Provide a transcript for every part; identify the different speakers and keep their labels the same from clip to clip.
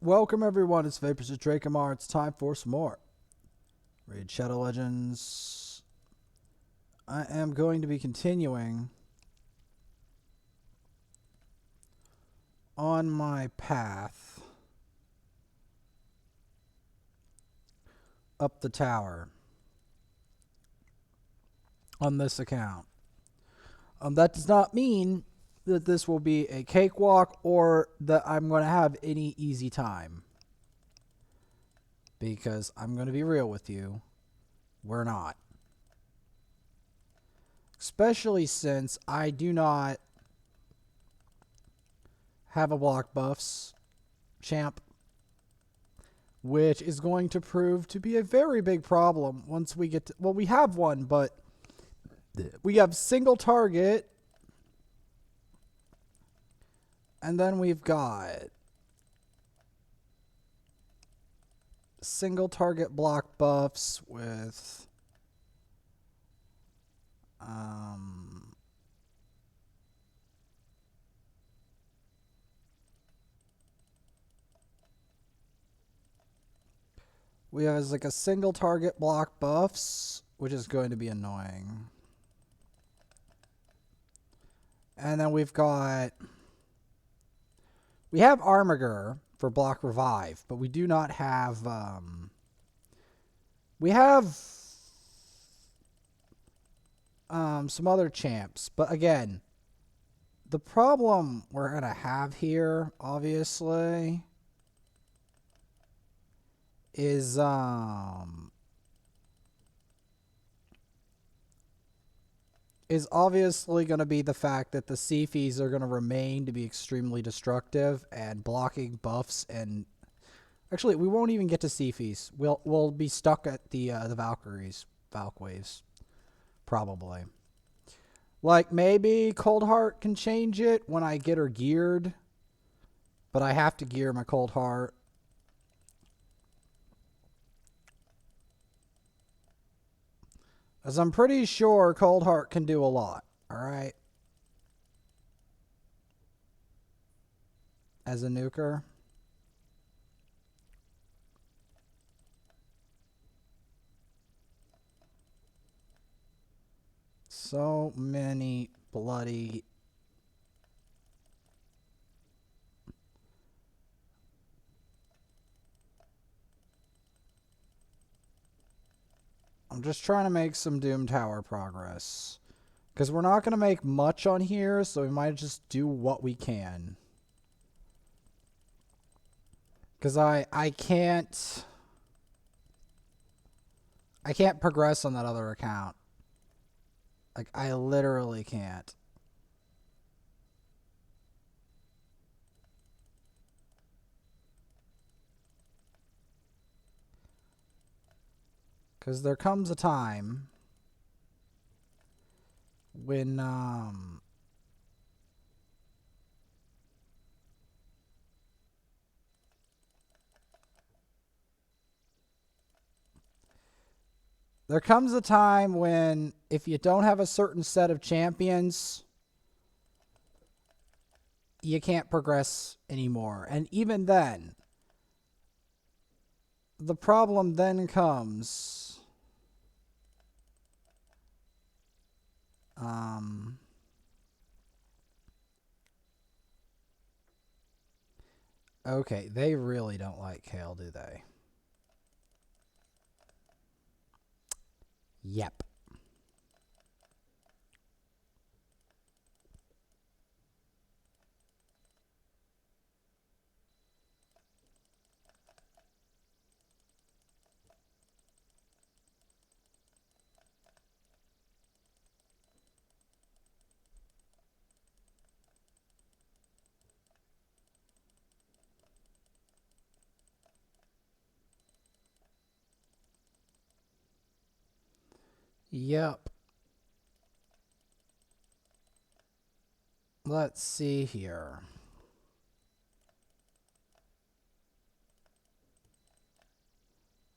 Speaker 1: Welcome everyone, it's Vapors of Drakomar. It's time for some more Raid Shadow Legends. I am going to be continuing on my path up the tower on this account. That does not mean that this will be a cakewalk or that I'm going to have any easy time. Because I'm going to be real with you, we're not. Especially since I do not have a block buffs champ, which is going to prove to be a very big problem once we get to, well, we have one, but we have single target, and then we've got single target block buffs with we have like a single target block buffs, which is going to be annoying. And then we have Armiger for block revive, but we do not have we have some other champs, but again, the problem we're gonna have here, obviously, is obviously going to be the fact that the Seafies are going to remain to be extremely destructive and blocking buffs, and actually we won't even get to Seafies. We'll be stuck at the Valkyries, Valkwaves, probably. Like maybe Cold Heart can change it when I get her geared, but I have to gear my Cold Heart. As I'm pretty sure Cold Heart can do a lot, alright? As a nuker. So many bloody... I'm just trying to make some Doom Tower progress. Because we're not going to make much on here, so we might just do what we can. Because I can't progress on that other account. Like, I literally can't. Because there comes a time when there comes a time when if you don't have a certain set of champions, you can't progress anymore. And even then, the problem then comes okay, they really don't like Kale, do they? Yep. Yep. Let's see here.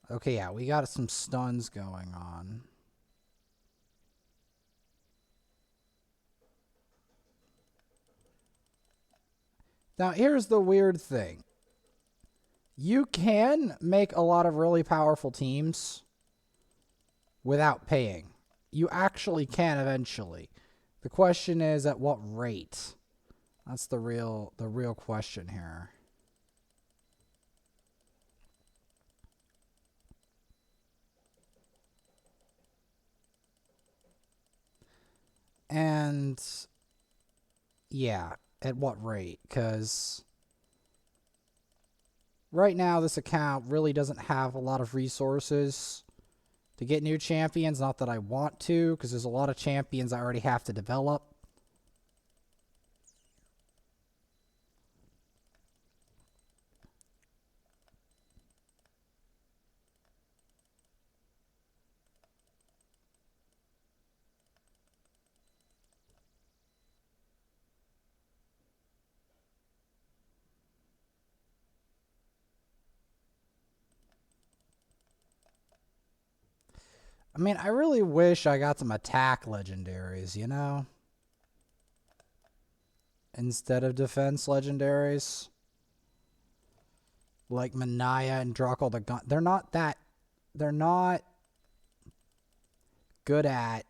Speaker 1: Okay, yeah, we got some stuns going on. Now, here's the weird thing. You can make a lot of really powerful teams without paying. You actually can eventually. The question is at what rate? That's the real question here. And yeah, at what rate? Because right now this account really doesn't have a lot of resources to get new champions. Not that I want to, because there's a lot of champions I already have to develop. I mean, I really wish I got some attack legendaries, you know? Instead of defense legendaries. Like Manaya and Drakul the Gun. They're not good at,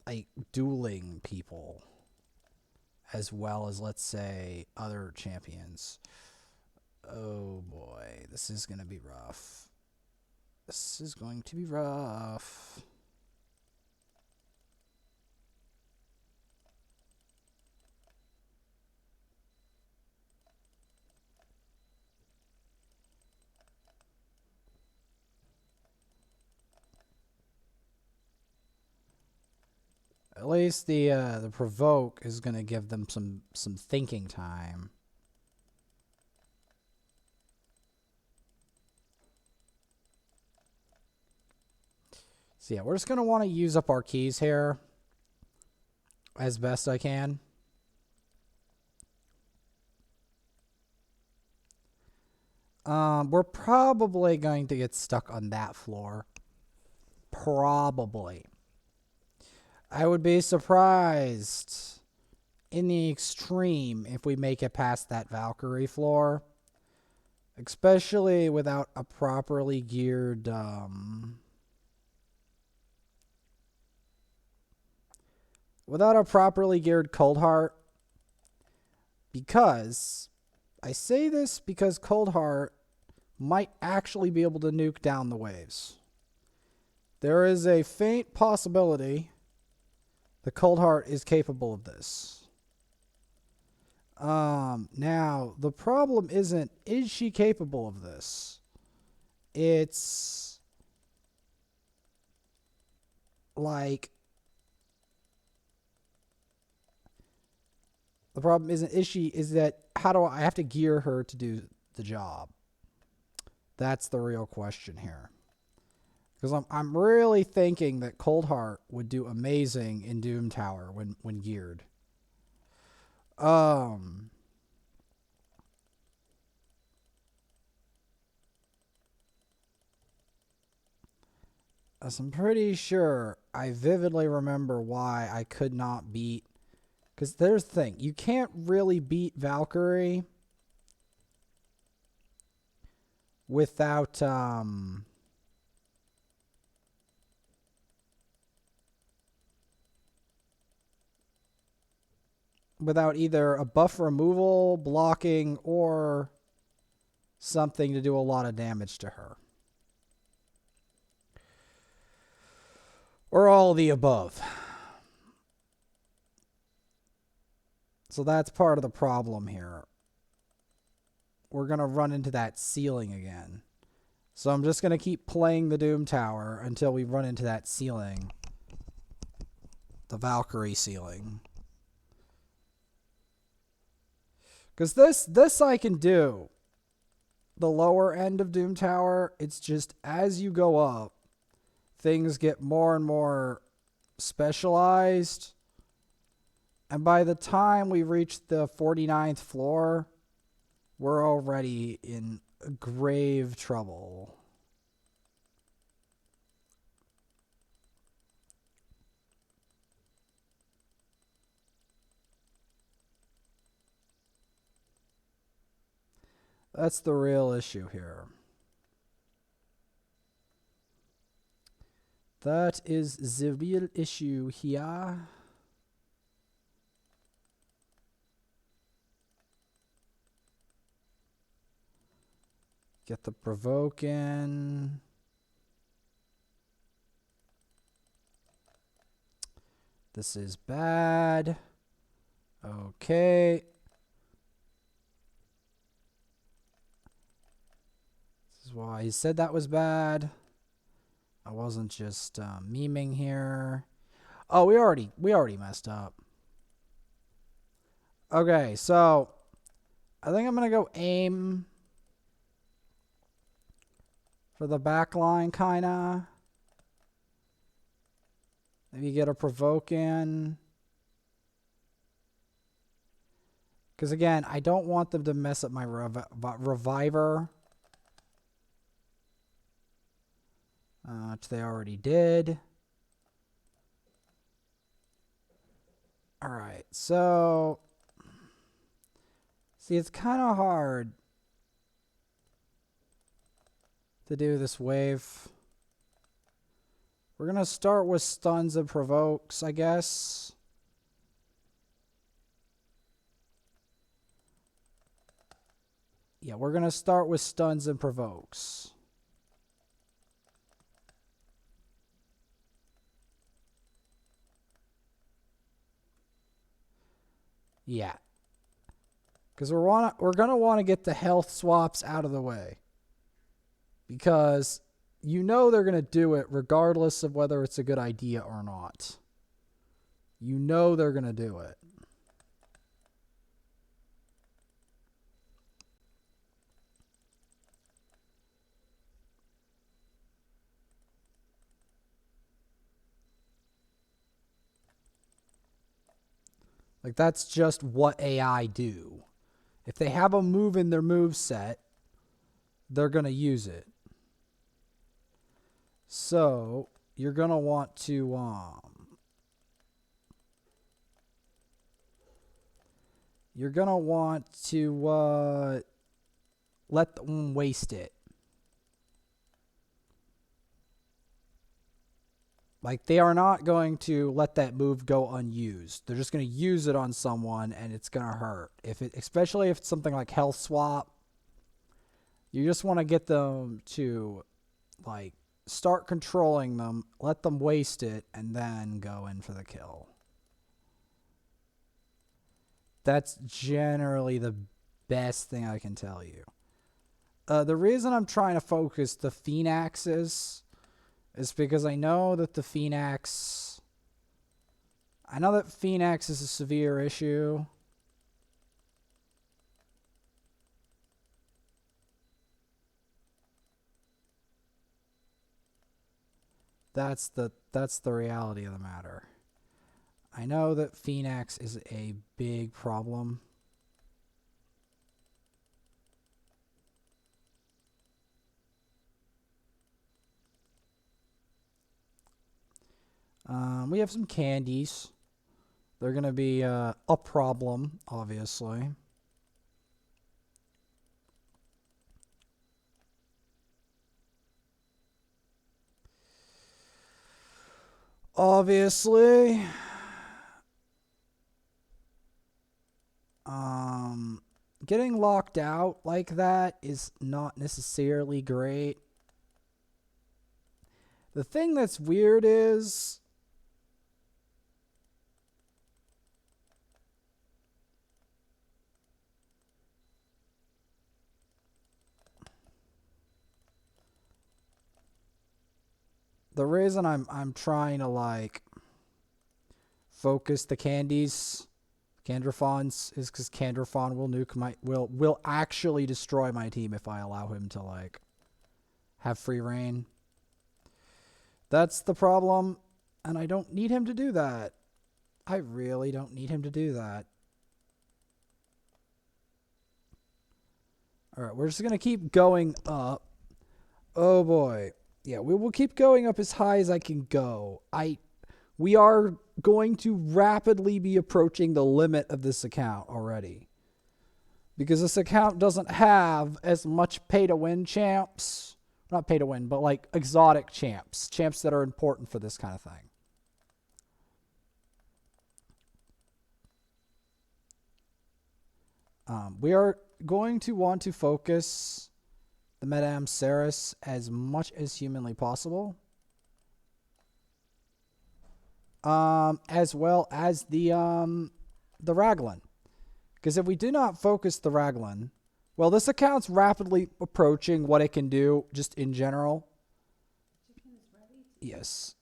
Speaker 1: like, dueling people as well as, let's say, other champions. Oh boy, this is going to be rough. This is going to be rough. At least the provoke is going to give them some thinking time. So yeah, we're just going to want to use up our keys here as best I can. We're probably going to get stuck on that floor. Probably. I would be surprised in the extreme if we make it past that Valkryrie floor. Especially without a properly geared Cold Heart. Because I say this because Cold Heart might actually be able to nuke down the waves. There is a faint possibility the Cold Heart is capable of this. Now, the problem isn't, is she capable of this? It's like, the problem isn't, is that, how do I have to gear her to do the job? That's the real question here. Because I'm really thinking that Cold Heart would do amazing in Doom Tower when geared. So I'm pretty sure I vividly remember why I could not beat. Because there's the thing, you can't really beat Valkyrie without without either a buff removal, blocking, or something to do a lot of damage to her. Or all of the above. So that's part of the problem here. We're going to run into that ceiling again. So I'm just going to keep playing the Doom Tower until we run into that ceiling. The Valkyrie ceiling. Because this I can do. The lower end of Doom Tower, it's just as you go up, things get more and more specialized. And by the time we reach the 49th floor, we're already in grave trouble. That's the real issue here. That is the real issue here. Get the provoke in. This is bad. Okay. This is why he said that was bad. I wasn't just memeing here. Oh, we already messed up. Okay, so I think I'm gonna go aim for the back line, kinda. Maybe get a provoke in. Because again, I don't want them to mess up my reviver. Which they already did. Alright, so... See, it's kind of hard to do this wave. We're going to start with stuns and provokes, I guess. Yeah, we're going to start with stuns and provokes. Yeah. Because we're going to want to get the health swaps out of the way. Because you know they're going to do it regardless of whether it's a good idea or not. You know they're going to do it. Like, that's just what AI do. If they have a move in their move set, they're going to use it. So, you're going to want to let them waste it. Like, they are not going to let that move go unused. They're just going to use it on someone, and it's going to hurt. Especially if it's something like health swap, you just want to get them to, like, start controlling them, let them waste it, and then go in for the kill. That's generally the best thing I can tell you. The reason I'm trying to focus the Phoenixes is because I know that Phoenix is a severe issue. That's the reality of the matter. I know that Phoenix is a big problem. We have some candies. They're going to be a problem, obviously. Obviously. Getting locked out like that is not necessarily great. The thing that's weird is the reason I'm trying to like focus the candies, Candrafons, is because Candrafon will nuke will actually destroy my team if I allow him to like have free reign. That's the problem, and I don't need him to do that. I really don't need him to do that. Alright, we're just going to keep going up. Oh boy. Yeah, we will keep going up as high as I can go. We are going to rapidly be approaching the limit of this account already. because this account doesn't have as much pay-to-win champs. Not pay-to-win, but like exotic champs. Champs that are important for this kind of thing. We are going to want to focus the Madame Ceres as much as humanly possible. As well as the Raglan. Because if we do not focus the Raglan, well, this account's rapidly approaching what it can do just in general. Yes.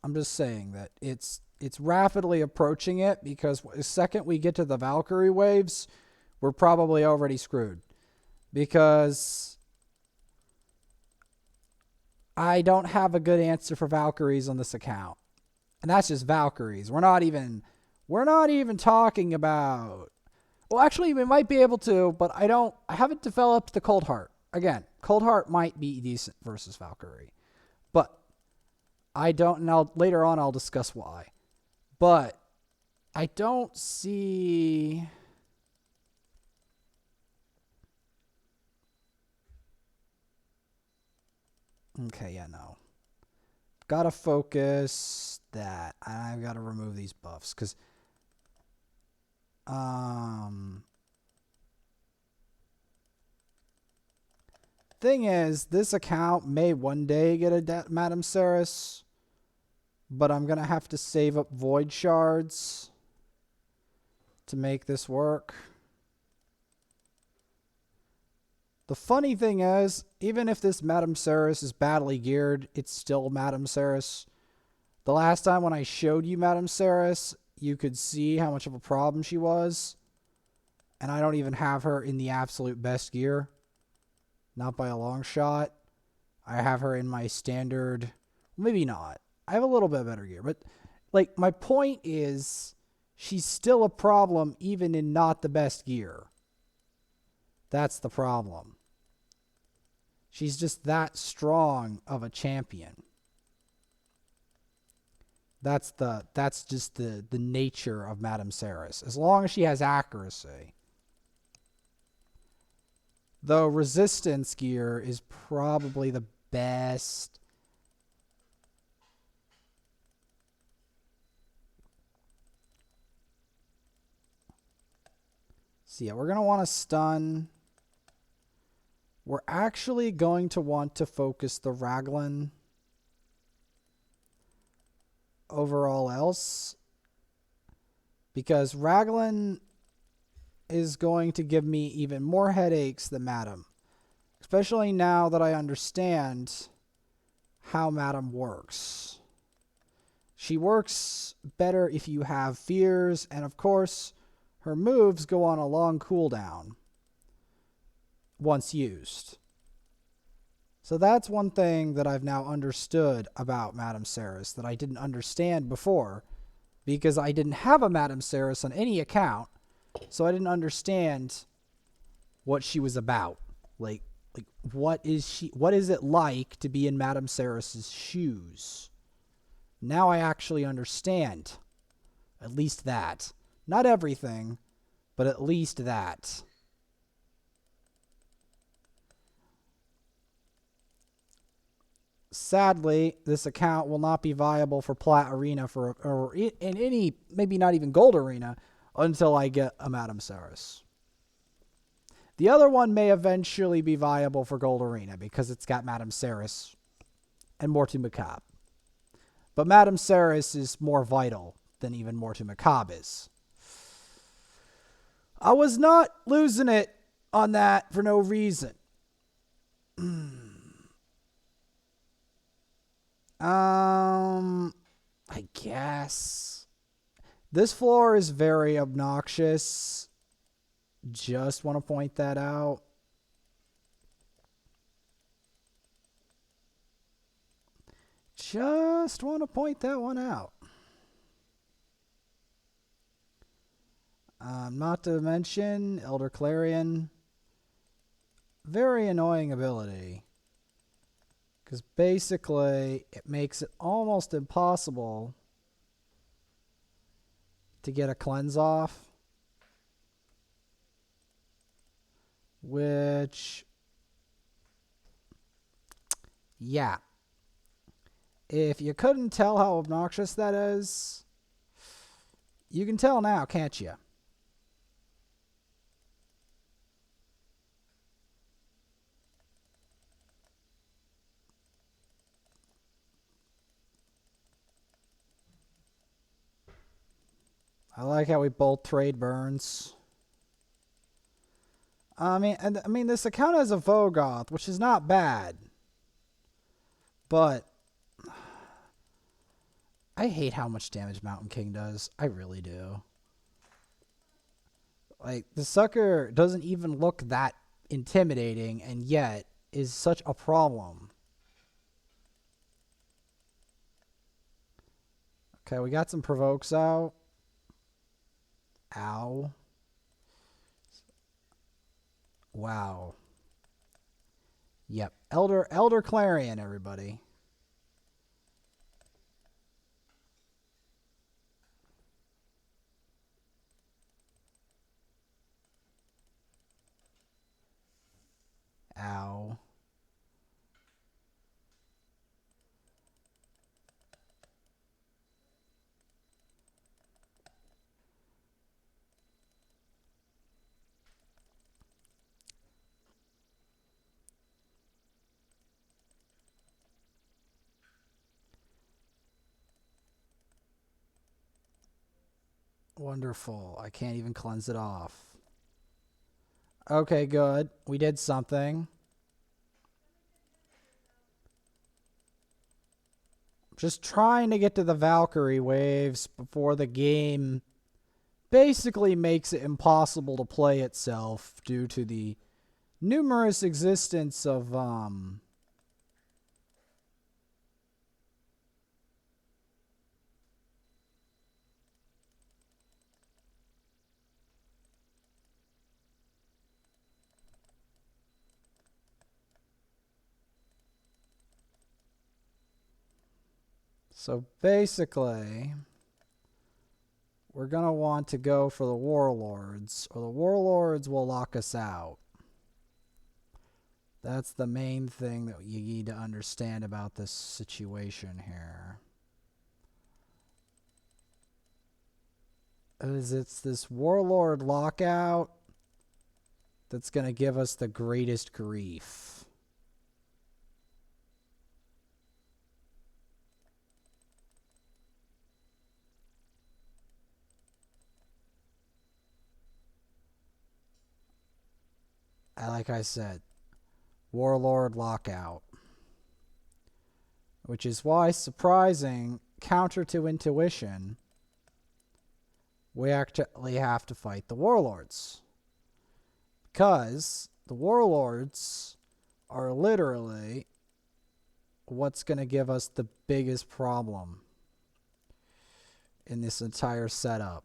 Speaker 1: I'm just saying that it's rapidly approaching it, because the second we get to the Valkyrie waves, we're probably already screwed. Because I don't have a good answer for Valkyries on this account. And that's just Valkyries. We're not even talking about... Well, actually, we might be able to, but I haven't developed the Cold Heart. Again, Cold Heart might be decent versus Valkyrie. But I don't, and later on I'll discuss why. But I don't see... Okay, yeah, no. Gotta focus that. I've got to remove these buffs, because... Thing is, this account may one day get a Madame Ceres, but I'm going to have to save up Void Shards to make this work. The funny thing is, even if this Madame Ceres is badly geared, it's still Madame Ceres. The last time when I showed you Madame Ceres, you could see how much of a problem she was. And I don't even have her in the absolute best gear. Not by a long shot. I have her in my standard... Maybe not. I have a little bit better gear. But, like, my point is, she's still a problem even in not the best gear. That's the problem. She's just that strong of a champion. That's just the nature of Madame Ceres. As long as she has accuracy. Though resistance gear is probably the best. So yeah, we're going to want to stun. We're actually going to want to focus the Raglan over all else, because Raglan is going to give me even more headaches than Madame, especially now that I understand how Madame works. She works better if you have fears, and of course her moves go on a long cooldown once used. So that's one thing that I've now understood about Madame Ceres that I didn't understand before, because I didn't have a Madame Ceres on any account, so I didn't understand what she was about. Like what is it like to be in Madame Ceres' shoes? Now I actually understand. At least that. Not everything, but at least that. Sadly, this account will not be viable for Plat Arena or in any, maybe not even Gold Arena, until I get a Madame Ceres. The other one may eventually be viable for Gold Arena because it's got Madame Ceres and Mortu Macabre. But Madame Ceres is more vital than even Mortu Macabre is. I was not losing it on that for no reason. I guess. This floor is very obnoxious. Just want to point that out. Just want to point that one out. Not to mention Elder Clarion. Very annoying ability. Because basically, it makes it almost impossible to get a cleanse off. Which, yeah. If you couldn't tell how obnoxious that is, you can tell now, can't you? I like how we both trade burns. I mean, this account has a Vogoth, which is not bad, but I hate how much damage Mountain King does. I really do. Like, the sucker doesn't even look that intimidating, and yet is such a problem. Okay, we got some provokes out. Ow. Wow. Yep. Elder Clarion, everybody. Ow. Wonderful. I can't even cleanse it off. Okay, good. We did something. Just trying to get to the Valkyrie waves before the game basically makes it impossible to play itself due to the numerous existence of so basically we're going to want to go for the warlords, or the warlords will lock us out. That's the main thing that you need to understand about this situation here. It's this warlord lockout that's going to give us the greatest grief. Like I said, warlord lockout. Which is why, surprising, counter to intuition, we actually have to fight the warlords. Because the warlords are literally what's going to give us the biggest problem in this entire setup.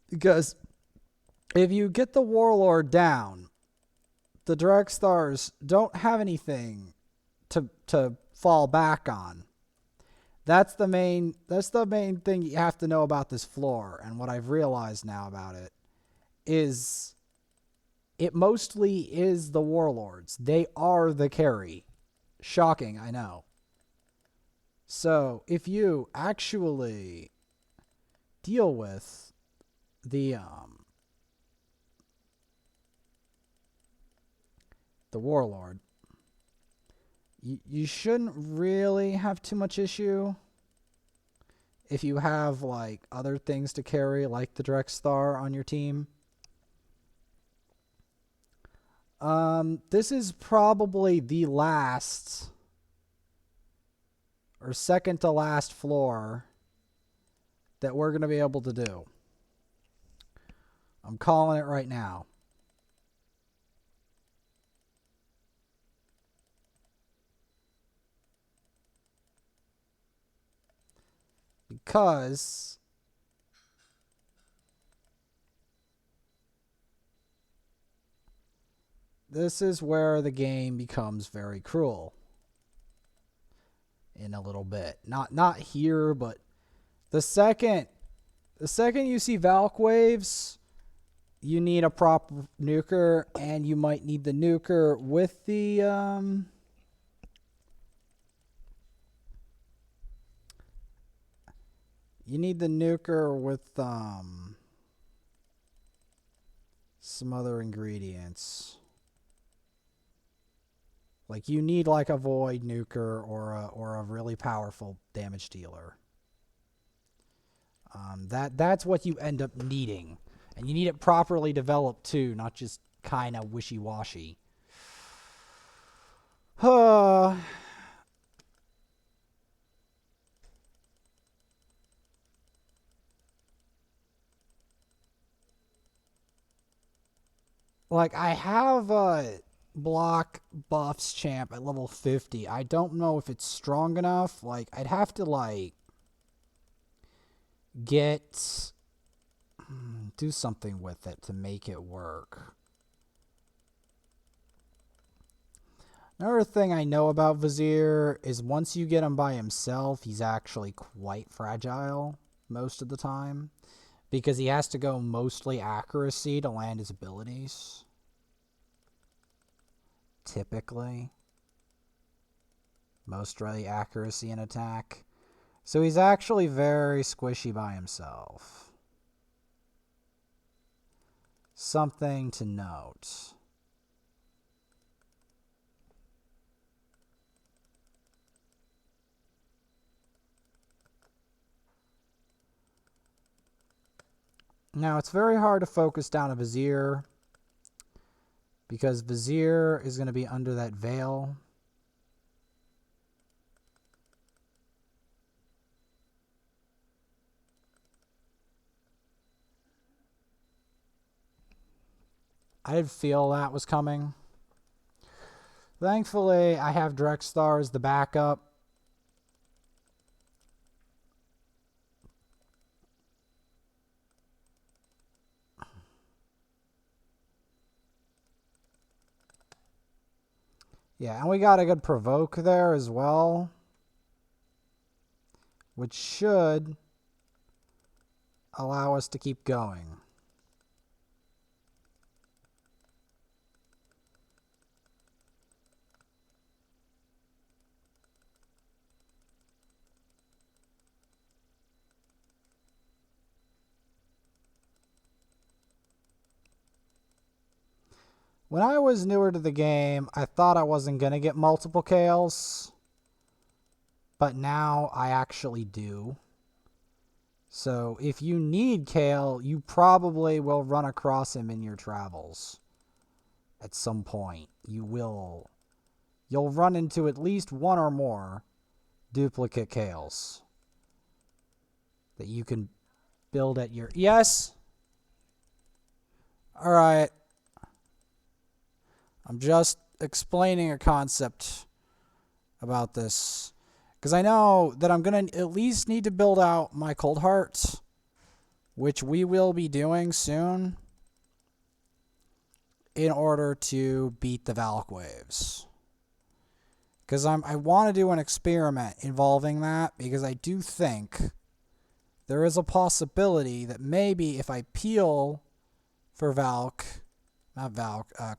Speaker 1: Because if you get the warlord down, the direct stars don't have anything to fall back on. That's the main thing you have to know about this floor, and what I've realized now about it is it mostly is the warlords. They are the carry. Shocking, I know. So if you actually deal with the warlord, you shouldn't really have too much issue if you have like other things to carry, like the direct star on your team. This is probably the last or second to last floor that we're going to be able to do. I'm calling it right now. Because this is where the game becomes very cruel. In a little bit. Not here, but the second you see Valk waves, you need a proper nuker, and you might need the nuker with the you need the nuker with some other ingredients. Like you need like a void nuker or a really powerful damage dealer. That's what you end up needing. And you need it properly developed too, not just kind of wishy-washy. Like, I have a block buffs champ at level 50. I don't know if it's strong enough. Like, I'd have to, like, do something with it to make it work. Another thing I know about Vizier is once you get him by himself, he's actually quite fragile most of the time. Because he has to go mostly accuracy to land his abilities. Typically. Mostly accuracy and attack. So he's actually very squishy by himself. Something to note. Now, it's very hard to focus down a Vizier because Vizier is going to be under that veil. I did feel that was coming. Thankfully, I have Drexthar as the backup. Yeah, and we got a good provoke there as well, which should allow us to keep going. When I was newer to the game, I thought I wasn't going to get multiple Kales, but now I actually do. So if you need Kale, you probably will run across him in your travels. At some point, you'll run into at least one or more duplicate Kales that you can build at your... Yes? Alright. I'm just explaining a concept about this. Because I know that I'm going to at least need to build out my Cold Heart, which we will be doing soon, in order to beat the Valk waves. Because I want to do an experiment involving that, because I do think there is a possibility that maybe if I peel for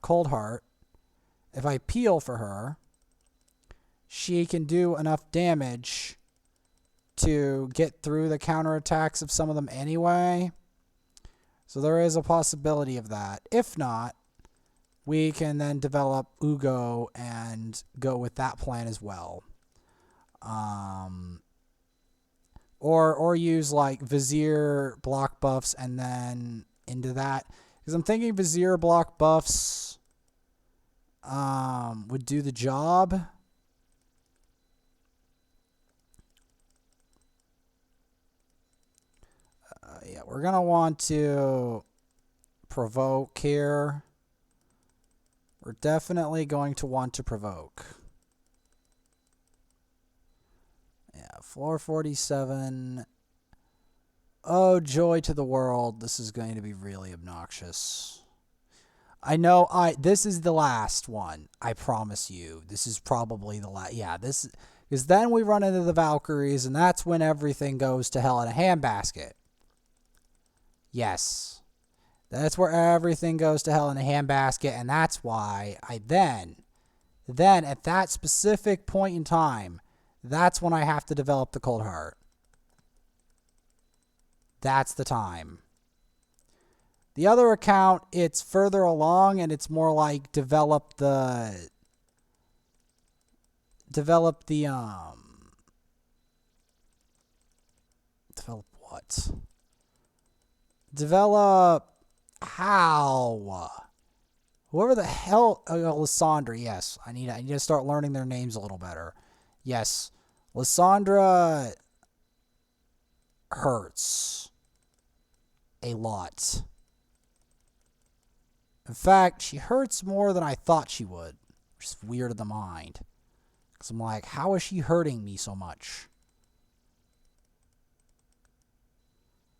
Speaker 1: Cold Heart, if I peel for her, she can do enough damage to get through the counterattacks of some of them anyway. So there is a possibility of that. If not, we can then develop Ugo and go with that plan as well. Or use like Vizier block buffs and then into that. Because I'm thinking Vizier block buffs would do the job. Yeah, we're going to want to provoke here. We're definitely going to want to provoke. Yeah, 447. Oh, joy to the world. This is going to be really obnoxious. I know this is the last one. I promise you. This is probably the last. Yeah, this... Because then we run into the Valkyries, and that's when everything goes to hell in a handbasket. Yes. That's where everything goes to hell in a handbasket, and that's why I then at that specific point in time, that's when I have to develop the cold heart. That's the time. The other account, it's further along and it's more like develop what? Develop how? Whoever the hell, Lysandra, yes. I need to start learning their names a little better. Yes. Lysandra hurts a lot. In fact, she hurts more than I thought she would, which is weird in the mind. Because I'm like, how is she hurting me so much?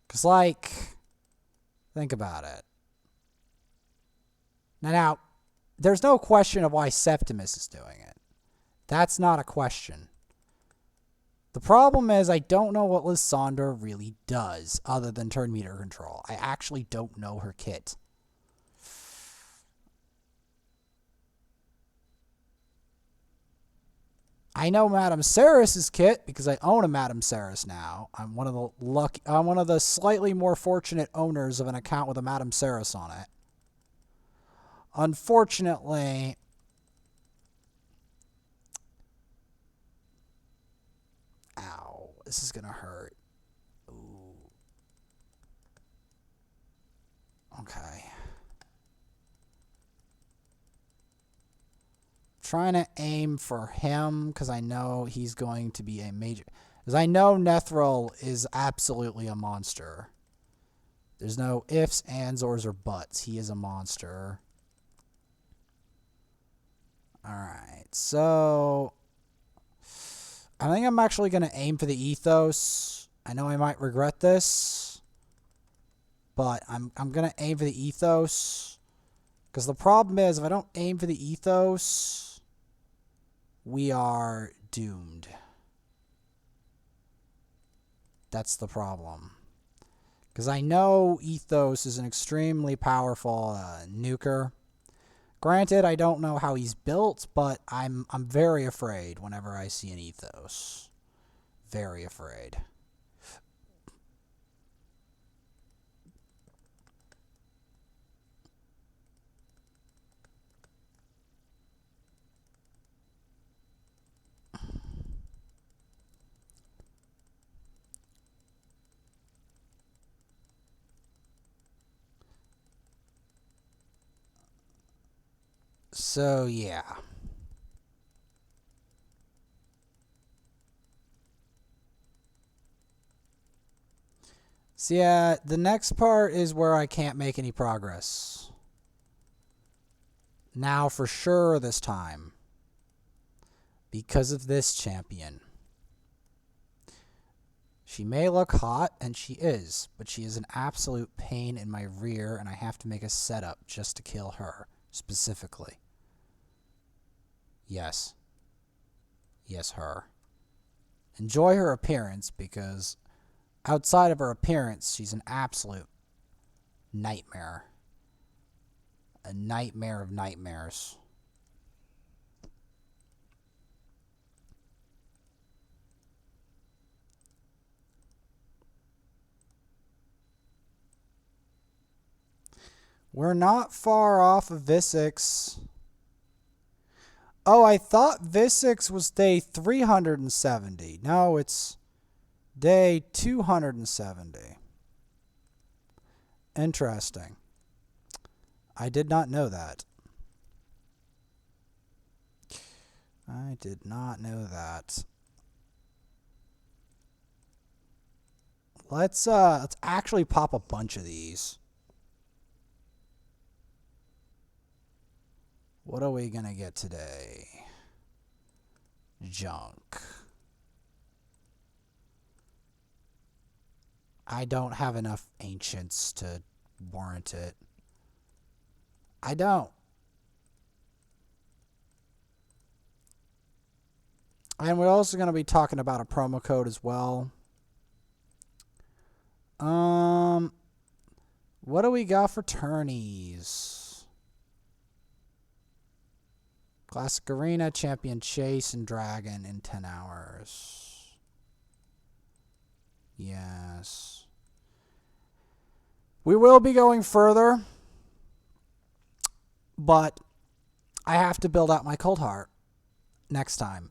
Speaker 1: Because, like, think about it. Now, there's no question of why Septimus is doing it. That's not a question. The problem is I don't know what Lysandra really does other than turn meter control. I actually don't know her kit. I know Madame Saris's kit because I own a Madame Saris now. I'm one of the slightly more fortunate owners of an account with a Madame Saris on it. Unfortunately, ow, this is gonna hurt. Ooh. Okay. Trying to aim for him because I know he's going to be a major. Because I know Nethril is absolutely a monster. There's no ifs, ands, ors, or buts. He is a monster. Alright, so I think I'm actually going to aim for the ethos. I know I might regret this, but I'm going to aim for the ethos. Because the problem is, if I don't aim for the ethos, we are doomed. That's the problem. Because I know Ethos is an extremely powerful nuker. Granted, I don't know how he's built, but I'm very afraid whenever I see an Ethos. Very afraid. So, yeah. So, yeah, the next part is where I can't make any progress. Now, for sure this time. Because of this champion. She may look hot, and she is, but she is an absolute pain in my rear, and I have to make a setup just to kill her, specifically. Yes. Yes, her. Enjoy her appearance, because outside of her appearance, she's an absolute nightmare. A nightmare of nightmares. We're not far off of Visix. Oh, I thought Visix was day 370. No, it's day 270. Interesting. I did not know that. I did not know that. Let's actually pop a bunch of these. What are we gonna get today? Junk. I don't have enough ancients to warrant it. I don't. And we're also going to be talking about a promo code as well. What do we got for tourneys? Classic Arena, Champion Chase, and Dragon in 10 hours. Yes. We will be going further, but I have to build out my Cold Heart next time.